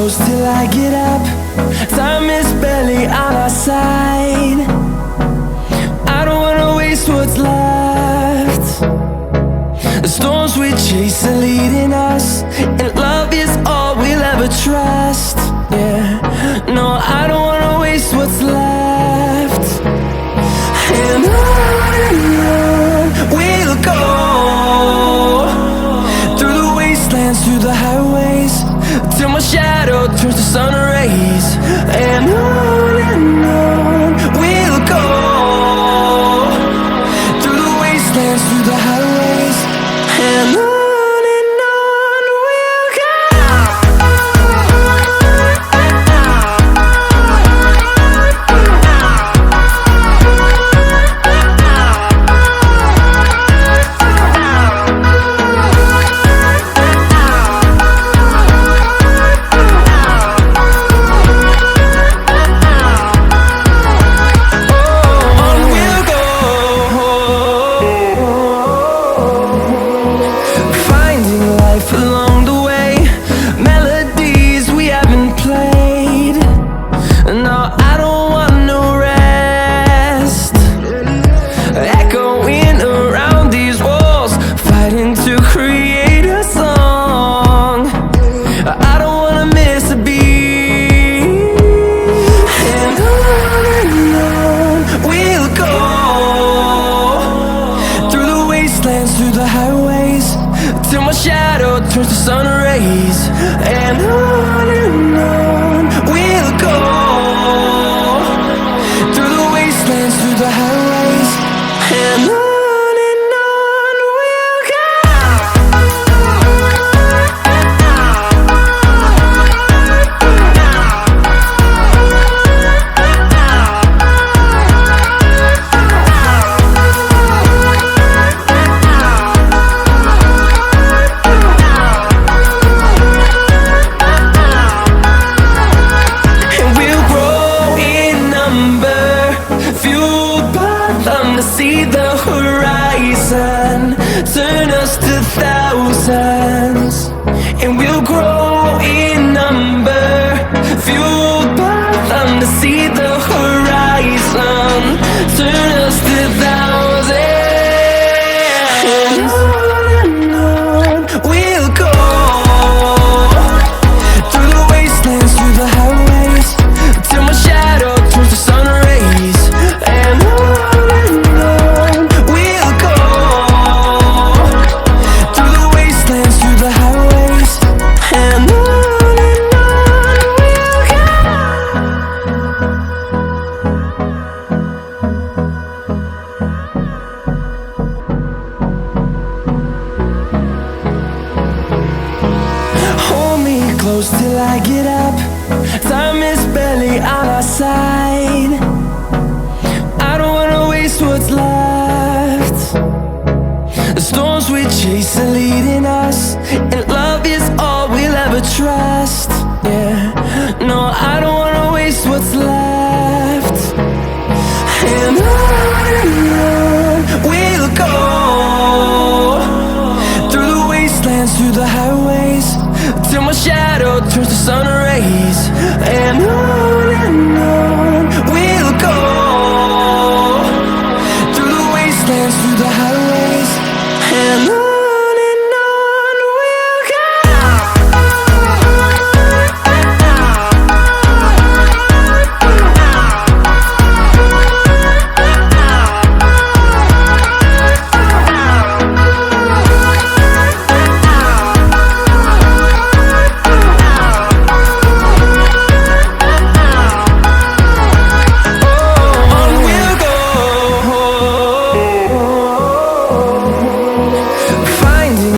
close till I get up. Time is barely on our side. I don't wanna waste what's left. The storms we chase are leading us, and love is all we'll ever trust. Yeah, no, I don't wanna waste what's left. And on we'll go, through the wastelands, through the highways, till my shadow turns to sun rays. And on we'll go, through the wastelands, through the highways, and on we'll go. Through the highways, till my shadow turns to sun rays. And on we'll go, through the wastelands, through the highways, and on we'll go. See the horizon, turn us to thousands, and we'll grow in number, fueled by them. To see the horizon, turn us to thousands, and on we'll go, through the wastelands, through the highways, till my shadow turns to sun rays. And close till I get up. Time is barely on our side. I don't wanna waste what's left. The storms we chase are leading us, and love is all we'll ever trust. Yeah, no, I don't wanna waste what's left. And on we'll go, through the wastelands, through the highways,